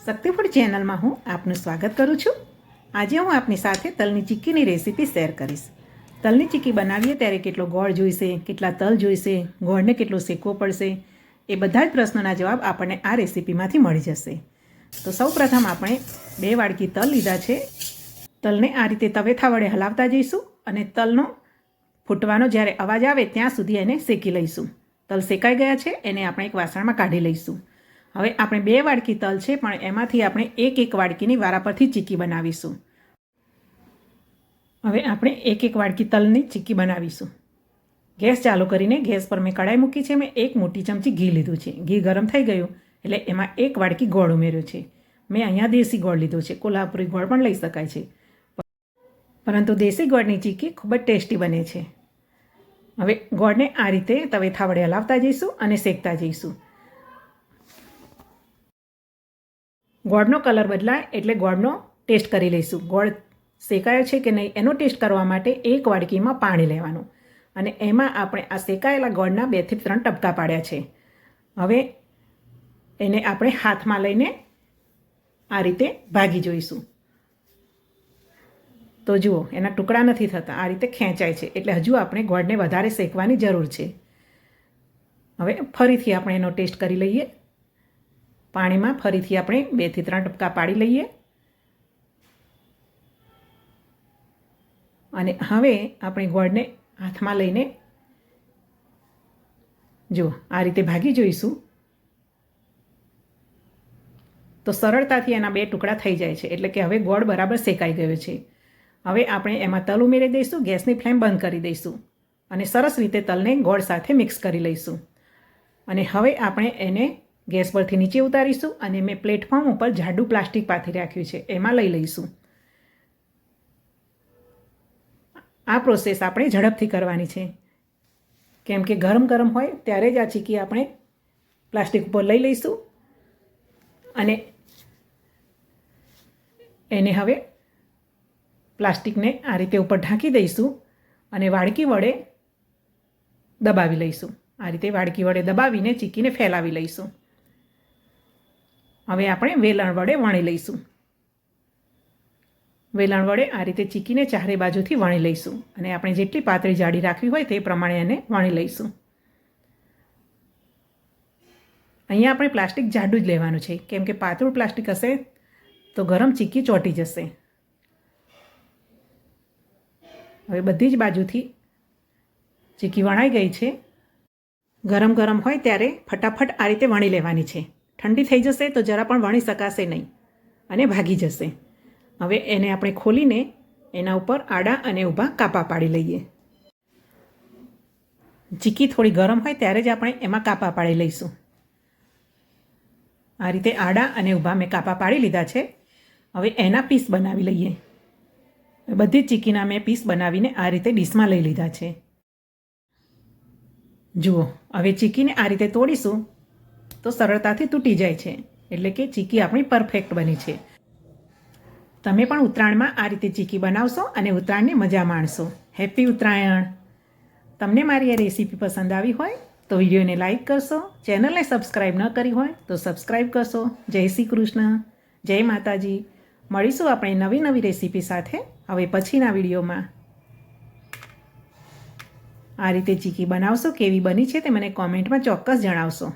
શક્તિ food ચેનલમાં હું આપનું સ્વાગત કરું છું। આજે હું આપની સાથે તલની ચીક્કીની રેસીપી શેર કરીશ। તલની ચીક્કી બનાવીએ ત્યારે કેટલો ગોળ જોઈશે, કેટલા તલ જોઈશે, ગોળને કેટલો શેકવો પડશે, એ બધા જ પ્રશ્નોના જવાબ આપણને આ રેસીપીમાંથી મળી જશે। તો સૌપ્રથમ આપણે 2 વાડકી તલ લીધા છે। તલને આ રીતે તવેથા વડે હલાવતા જઈશું અને તલનો ફૂટવાનો જ્યારે અવાજ આવે ત્યાં સુધી એને શેકી લઈશું। તલ શેકાઈ ગયા છે, એને આપણે એક વાસણમાં કાઢી લઈશું। હવે આપણે 2 વાડકી તલ છે, પણ એમાંથી આપણે એક વાડકીની વારાફરતી ચીક્કી બનાવીશું। હવે આપણે એક વાડકી તલની ચીક્કી બનાવીશું। ગેસ ચાલુ કરીને ગેસ પર મેં કડાઈ મૂકી છે। મેં 1 મોટી ચમચી ઘી લીધું છે। ઘી ગરમ થઈ ગયું એટલે એમાં 1 વાડકી ગોળ ઉમેર્યો છે। મેં અહીંયા દેશી ગોળ લીધો છે, કોલ્હાપુરી ગોળ પણ લઈ શકાય છે, પરંતુ દેશી ગોળની ચીક્કી ખૂબ જ ટેસ્ટી બને છે। હવે ગોળને આ રીતે તવેથા વડે હલાવતા જઈશું અને શેકતા જઈશું। ગોળનો કલર બદલાય એટલે ગોળનો ટેસ્ટ કરી લઈશું। ગોળ શેકાયો છે કે નહીં એનો ટેસ્ટ કરવા માટે 1 વાડકીમાં પાણી લેવાનું અને એમાં આપણે આ શેકાયેલા ગોળના 2 થી 3 ટપકા પાડ્યા છે। હવે એને આપણે હાથમાં લઈને આ રીતે ભાગી જોઈશું। તો જુઓ, એના ટુકડા નથી થતા, આ રીતે ખેંચાય છે, એટલે હજુ આપણે ગોળને વધારે શેકવાની જરૂર છે। હવે ફરીથી આપણે એનો ટેસ્ટ કરી લઈએ। પાણીમાં ફરીથી આપણે 2 થી 3 ટપકા પાડી લઈએ અને હવે આપણે ગોળને હાથમાં લઈને જુઓ આ રીતે ભાગી જોઈશું તો સરળતાથી એના 2 ટુકડા થઈ જાય છે, એટલે કે હવે ગોળ બરાબર શેકાઈ ગયો છે। હવે આપણે એમાં તલ ઉમેરી દઈશું, ગેસની ફ્લેમ બંધ કરી દઈશું અને સરસ રીતે તલને ગોળ સાથે મિક્સ કરી લઈશું અને હવે આપણે એને ગેસ પરથી નીચે ઉતારીશું અને મેં પ્લેટફોર્મ ઉપર જાડું પ્લાસ્ટિક પાથરી રાખ્યું છે, એમાં લઈ લઈશું। આ પ્રોસેસ આપણે ઝડપથી કરવાની છે, કેમ કે ગરમ ગરમ હોય ત્યારે જ આ ચીક્કી આપણે પ્લાસ્ટિક ઉપર લઈ લઈશું અને એને હવે પ્લાસ્ટિકને આ રીતે ઉપર ઢાંકી દઈશું અને વાડકી વડે દબાવી લઈશું। આ રીતે વાડકી વડે દબાવીને ચીક્કીને ફેલાવી લઈશું। હવે આપણે વેલણ વડે વણી લઈશું। વેલણ વડે આ રીતે ચીક્કીને ચારે બાજુથી વણી લઈશું અને આપણે જેટલી પાતળી જાડી રાખવી હોય તે પ્રમાણે એને વણી લઈશું। અહીંયા આપણે પ્લાસ્ટિક જાડું જ લેવાનું છે, કેમ કે પાતળું પ્લાસ્ટિક હશે તો ગરમ ચીક્કી ચોંટી જશે। હવે બધી જ બાજુથી ચીક્કી વણાઈ ગઈ છે। ગરમ ગરમ હોય ત્યારે ફટાફટ આ રીતે વણી લેવાની છે, ઠંડી થઈ જશે તો જરા પણ વણી શકાશે નહીં અને ભાગી જશે। હવે એને આપણે ખોલીને એના ઉપર આડા અને ઊભા કાપા પાડી લઈએ। ચીક્કી થોડી ગરમ હોય ત્યારે જ આપણે એમાં કાપા પાડી લઈશું। આ રીતે આડા અને ઊભા મેં કાપા પાડી લીધા છે। હવે એના પીસ બનાવી લઈએ। બધી જ ચીક્કીના મેં પીસ બનાવીને આ રીતે ડીશમાં લઈ લીધા છે। જુઓ, હવે ચીક્કીને આ રીતે તોડીશું તો સરળતાથી તૂટી જાય છે, એટલે કે ચીક્કી આપણી પરફેક્ટ બની છે। તમે પણ ઉત્તરાયણમાં આ રીતે ચીક્કી બનાવશો અને ઉત્તરાયણની મજા માણશો। હેપી ઉત્તરાયણ! તમને મારી આ રેસીપી પસંદ આવી હોય તો વિડીયોને લાઈક કરશો, ચેનલને સબસ્ક્રાઈબ ન કરી હોય તો સબસ્ક્રાઈબ કરશો। જય શ્રી કૃષ્ણ, જય માતાજી। મળીશું આપણે નવી રેસીપી સાથે હવે પછીના વિડીયોમાં। આ રીતે ચીક્કી બનાવશો, કેવી બની છે તે મને કોમેન્ટમાં ચોક્કસ જણાવશો।